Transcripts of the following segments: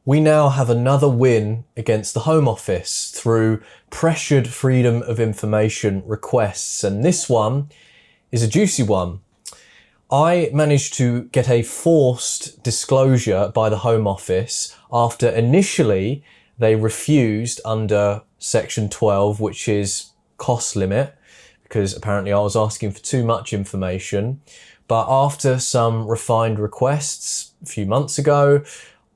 we now have another win against the Home Office through pressured freedom of information requests. And this one is a juicy one. I managed to get a forced disclosure by the Home Office after initially they refused under Section 12, which is cost limit, because apparently I was asking for too much information. But after some refined requests a few months ago,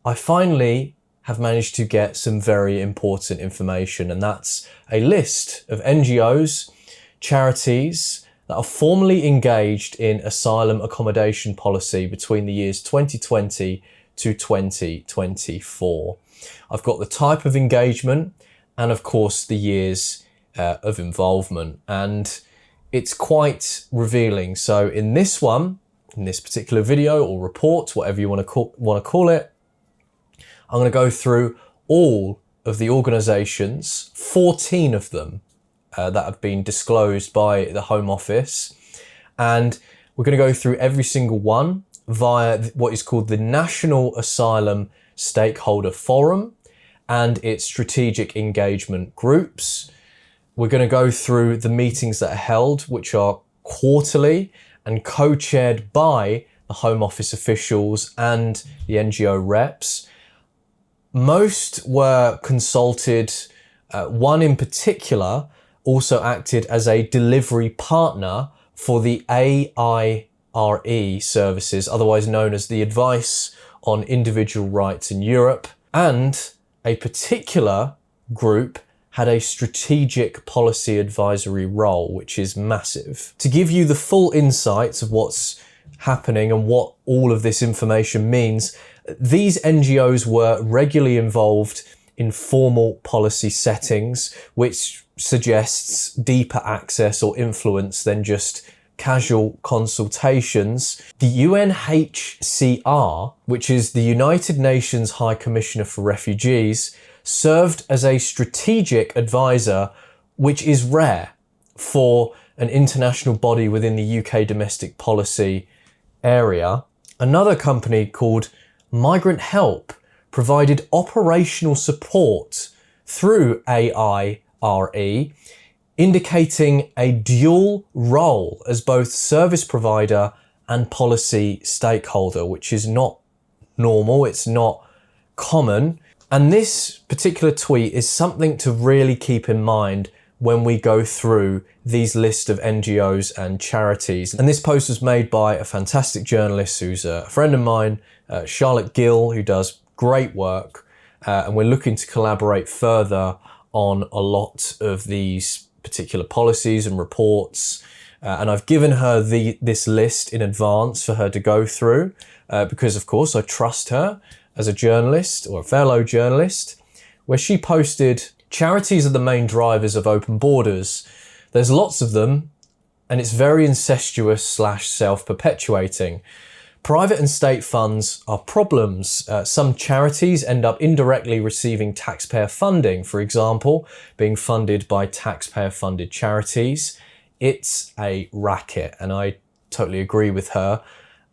I finally have managed to get some very important information, and that's a list of NGOs, charities that are formally engaged in asylum accommodation policy between the years 2020 to 2024. I've got the type of engagement and of course the years of involvement, and it's quite revealing. So in this particular video or report, whatever you want to call it, I'm going to go through all of the organisations, 14 of them that have been disclosed by the Home Office, and we're going to go through every single one via what is called the National Asylum Stakeholder Forum and its strategic engagement groups. We're going to go through the meetings that are held, which are quarterly and co-chaired by the Home Office officials and the NGO reps. Most were consulted. One in particular also acted as a delivery partner for the AIRE services, otherwise known as the Advice on Individual Rights in Europe. And a particular group had a strategic policy advisory role, which is massive. To give you the full insights of what's happening and what all of this information means, these NGOs were regularly involved in formal policy settings, which suggests deeper access or influence than just casual consultations. The UNHCR, which is the United Nations High Commissioner for Refugees, served as a strategic advisor, which is rare for an international body within the UK domestic policy area. Another company called Migrant Help provided operational support through AIRE, indicating a dual role as both service provider and policy stakeholder, which is not normal, it's not common. And this particular tweet is something to really keep in mind when we go through these lists of NGOs and charities. And this post was made by a fantastic journalist who's a friend of mine, Charlotte Gill, who does great work. And we're looking to collaborate further on a lot of these particular policies and reports. And I've given her this list in advance for her to go through because, of course, I trust her as a journalist or a fellow journalist, where she posted, charities are the main drivers of open borders. There's lots of them, and it's very incestuous / self-perpetuating. Private and state funds are problems. Some charities end up indirectly receiving taxpayer funding, for example, being funded by taxpayer-funded charities. It's a racket, and I totally agree with her.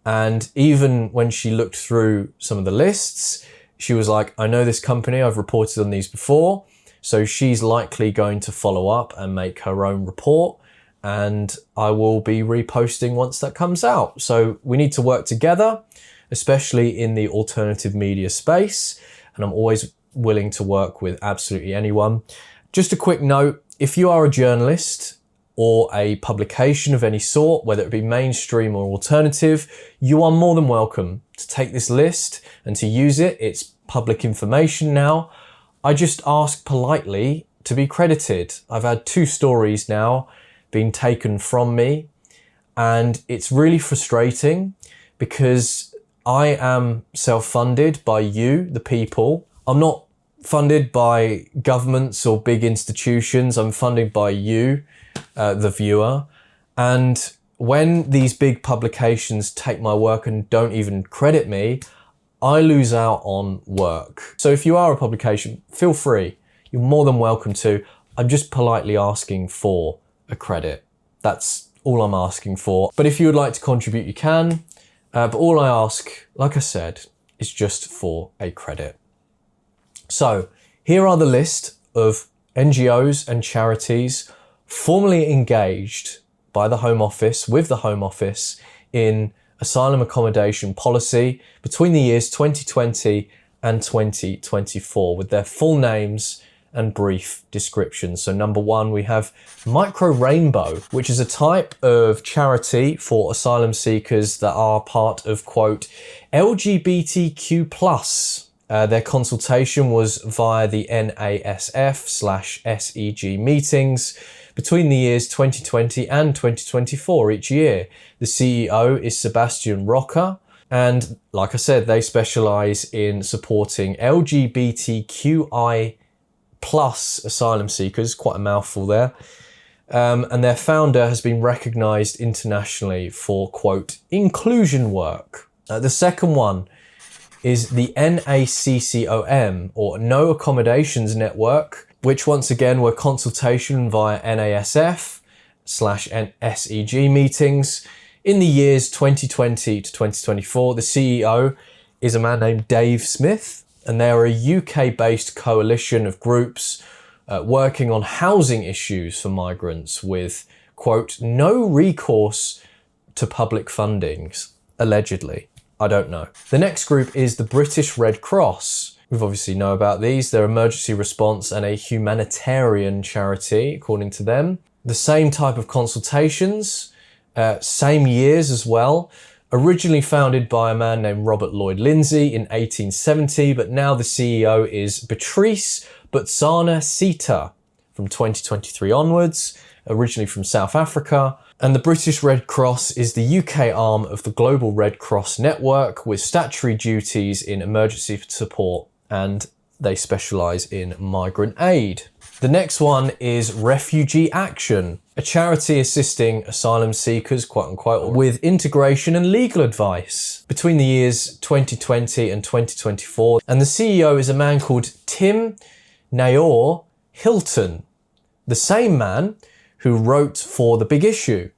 And even when she looked through some of the lists, she was like, I know this company, I've reported on these before, so she's likely going to follow up and make her own report, and I will be reposting once that comes out. So we need to work together, especially in the alternative media space, and I'm always willing to work with absolutely anyone. Just a quick note, if you are a journalist or a publication of any sort, whether it be mainstream or alternative, you are more than welcome to take this list and to use it. It's public information now. I just ask politely to be credited. I've had 2 stories now being taken from me, and it's really frustrating because I am self-funded by you, the people. I'm not funded by governments or big institutions. I'm funded by you, the viewer. And when these big publications take my work and don't even credit me, I lose out on work. So if you are a publication, feel free. You're more than welcome to. I'm just politely asking for a credit. That's all I'm asking for. But if you would like to contribute, you can. But all I ask, like I said, is just for a credit. So here are the list of NGOs and charities formally engaged by the Home Office, with the Home Office, in asylum accommodation policy between the years 2020 and 2024, with their full names and brief descriptions. So number one, we have Micro Rainbow, which is a type of charity for asylum seekers that are part of, quote, LGBTQ+. Their consultation was via the NASF/SEG meetings between the years 2020 and 2024 each year. The CEO is Sebastian Roca, and like I said, they specialize in supporting LGBTQI plus asylum seekers, quite a mouthful there. And their founder has been recognized internationally for, quote, inclusion work. The second one is the NACCOM, or No Accommodations Network, which once again were consultation via NASF/SEG meetings in the years 2020 to 2024. The CEO is a man named Dave Smith, and they are a UK-based coalition of groups working on housing issues for migrants with, quote, no recourse to public fundings, allegedly. I don't know. The next group is the British Red Cross. We've obviously know about these. They're emergency response and a humanitarian charity, according to them. The same type of consultations, same years as well. Originally founded by a man named Robert Lloyd Lindsay in 1870, but now the CEO is Patrice Botswana Sita from 2023 onwards, originally from South Africa. And the British Red Cross is the UK arm of the Global Red Cross Network with statutory duties in emergency support, and they specialise in migrant aid. The next one is Refugee Action, a charity assisting asylum seekers, quote unquote, with integration and legal advice between the years 2020 and 2024. And the CEO is a man called Tim Naor Hilton, the same man who wrote for The Big Issue.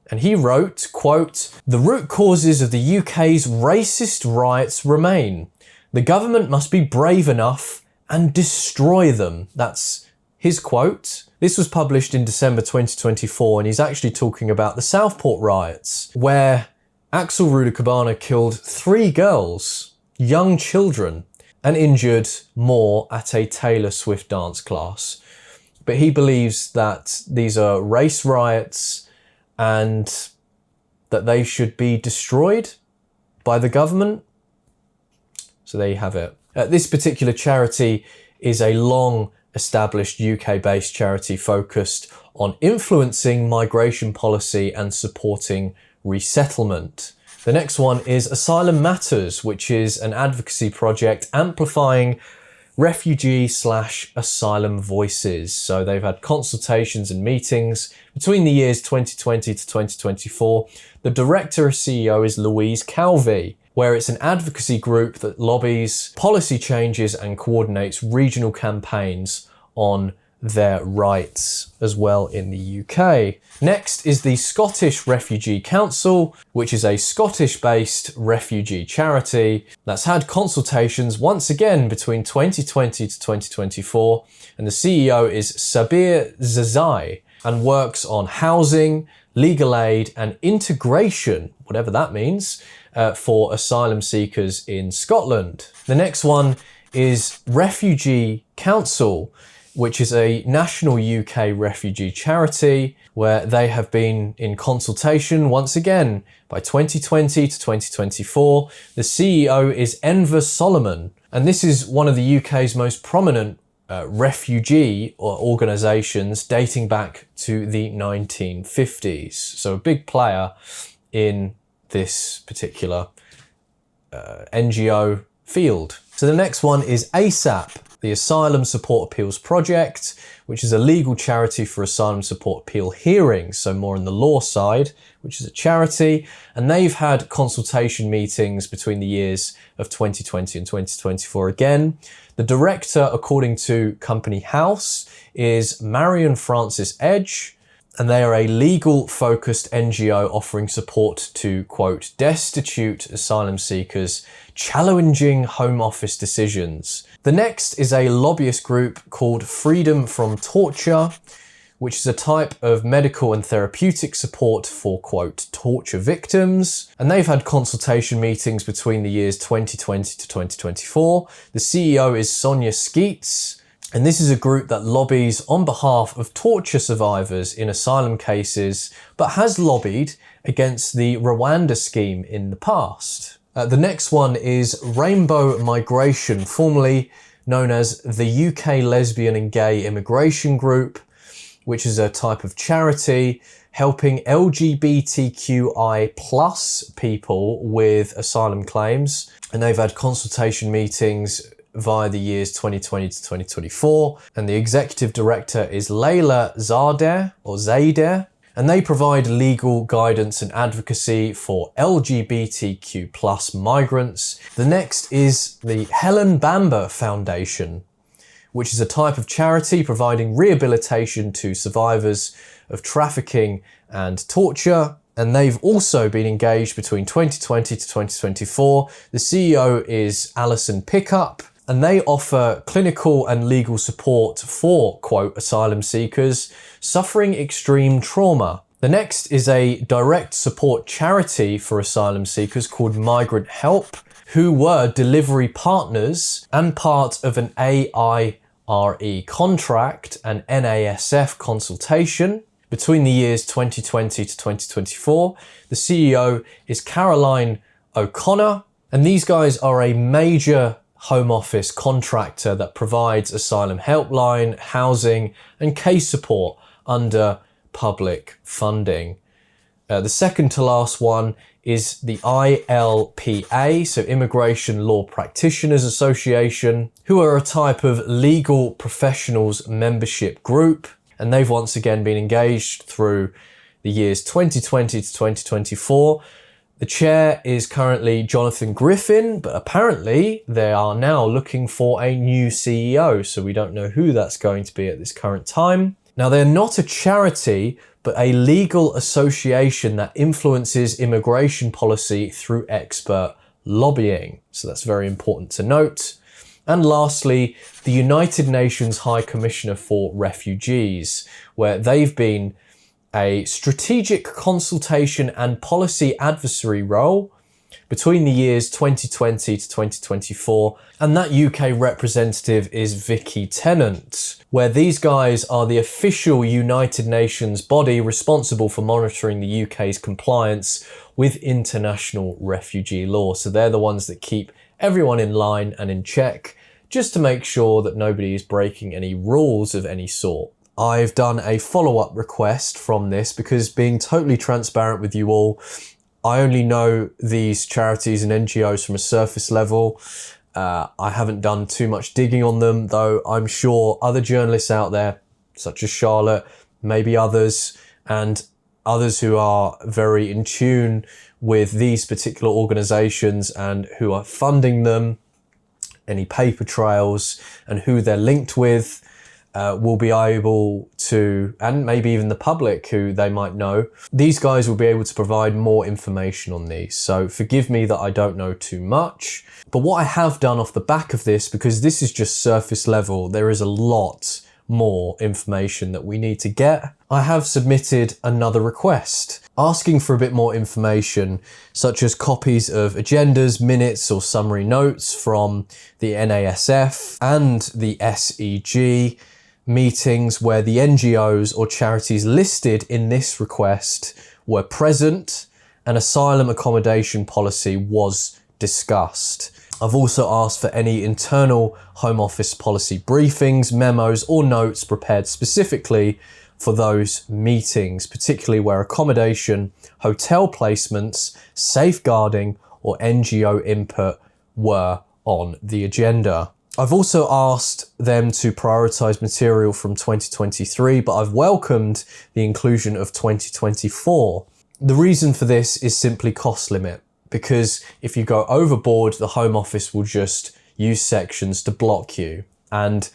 And he wrote, quote, the root causes of the UK's racist riots remain. The government must be brave enough and destroy them. That's his quote. This was published in December 2024, and he's actually talking about the Southport riots, where Axel Rudakabana killed 3 girls, young children, and injured more at a Taylor Swift dance class. But he believes that these are race riots and that they should be destroyed by the government. So there you have it. This particular charity is a long established UK-based charity focused on influencing migration policy and supporting resettlement. The next one is Asylum Matters, which is an advocacy project amplifying refugee/asylum voices. So they've had consultations and meetings between the years 2020 to 2024. The director or CEO is Louise Calvi, where it's an advocacy group that lobbies policy changes and coordinates regional campaigns on their rights as well in the UK. Next is the Scottish Refugee Council, which is a Scottish-based refugee charity that's had consultations once again between 2020 to 2024, and the CEO is Sabir Zazai and works on housing, legal aid and integration, whatever that means, for asylum seekers in Scotland. The next one is Refugee Council, which is a national UK refugee charity where they have been in consultation once again by 2020 to 2024. The CEO is Enver Solomon, and this is one of the UK's most prominent refugee organisations dating back to the 1950s. So a big player in this particular NGO field. So the next one is ASAP, the Asylum Support Appeals Project, which is a legal charity for asylum support appeal hearings, so more on the law side, which is a charity, and they've had consultation meetings between the years of 2020 and 2024 again. The director, according to Company House, is Marion Francis Edge, and they are a legal-focused NGO offering support to, quote, destitute asylum seekers challenging Home Office decisions. The next is a lobbyist group called Freedom from Torture, which is a type of medical and therapeutic support for, quote, torture victims. And they've had consultation meetings between the years 2020 to 2024. The CEO is Sonia Skeets, and this is a group that lobbies on behalf of torture survivors in asylum cases, but has lobbied against the Rwanda scheme in the past. The next one is Rainbow Migration, formerly known as the UK Lesbian and Gay Immigration Group, which is a type of charity helping LGBTQI plus people with asylum claims. And they've had consultation meetings via the years 2020 to 2024. And the executive director is Layla Zaider, and they provide legal guidance and advocacy for LGBTQ plus migrants. The next is the Helen Bamber Foundation, which is a type of charity providing rehabilitation to survivors of trafficking and torture. And they've also been engaged between 2020 to 2024. The CEO is Alison Pickup, and they offer clinical and legal support for, quote, asylum seekers suffering extreme trauma. The next is a direct support charity for asylum seekers called Migrant Help, who were delivery partners and part of an AIRE contract and NASF consultation between the years 2020 to 2024. The CEO is Caroline O'Connor, and these guys are a major Home Office contractor that provides asylum helpline, housing, and case support under public funding. The second to last one is the ILPA, so Immigration Law Practitioners Association, who are a type of legal professionals membership group, and they've once again been engaged through the years 2020 to 2024. The chair is currently Jonathan Griffin, but apparently they are now looking for a new CEO, so we don't know who that's going to be at this current time. Now, they're not a charity, but a legal association that influences immigration policy through expert lobbying. So that's very important to note. And lastly, the United Nations High Commissioner for Refugees, where they've been a strategic consultation and policy advisory role between the years 2020 to 2024. And that UK representative is Vicky Tennant, where these guys are the official United Nations body responsible for monitoring the UK's compliance with international refugee law. So they're the ones that keep everyone in line and in check, just to make sure that nobody is breaking any rules of any sort. I've done a follow-up request from this because, being totally transparent with you all, I only know these charities and NGOs from a surface level. I haven't done too much digging on them, though I'm sure other journalists out there, such as Charlotte, maybe others, and others who are very in tune with these particular organizations and who are funding them, any paper trails and who they're linked with, will be able to, and maybe even the public who they might know, these guys will be able to provide more information on these. So forgive me that I don't know too much. But what I have done off the back of this, because this is just surface level, there is a lot more information that we need to get. I have submitted another request asking for a bit more information, such as copies of agendas, minutes or summary notes from the NASF and the SEG meetings where the NGOs or charities listed in this request were present and asylum accommodation policy was discussed. I've also asked for any internal Home Office policy briefings, memos or notes prepared specifically for those meetings, particularly where accommodation, hotel placements, safeguarding or NGO input were on the agenda. I've also asked them to prioritise material from 2023, but I've welcomed the inclusion of 2024. The reason for this is simply cost limit, because if you go overboard, the Home Office will just use sections to block you. And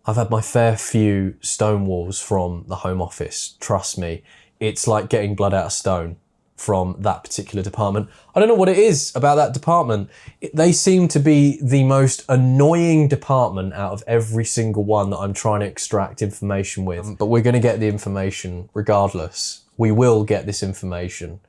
I've had my fair few stonewalls from the Home Office. Trust me, it's like getting blood out of stone from that particular department. I don't know what it is about that department. They seem to be the most annoying department out of every single one that I'm trying to extract information with. But we're going to get the information regardless. We will get this information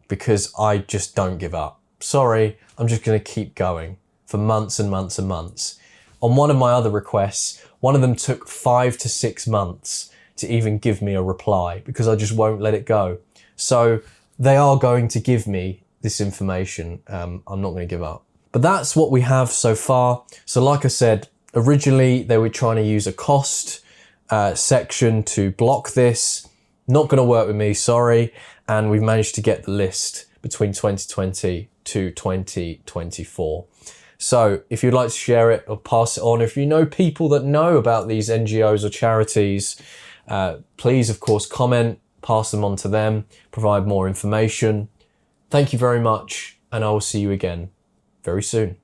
because I just don't give up. Sorry, I'm just going to keep going for months and months and months. On one of my other requests, one of them took 5 to 6 months to even give me a reply because I just won't let it go. So they are going to give me this information. I'm not going to give up. But that's what we have so far. So like I said, originally they were trying to use a cost section to block this. Not going to work with me, sorry. And we've managed to get the list between 2020 to 2024. So if you'd like to share it or pass it on, if you know people that know about these NGOs or charities, please, of course, comment, pass them on to them, provide more information. Thank you very much, and I will see you again very soon.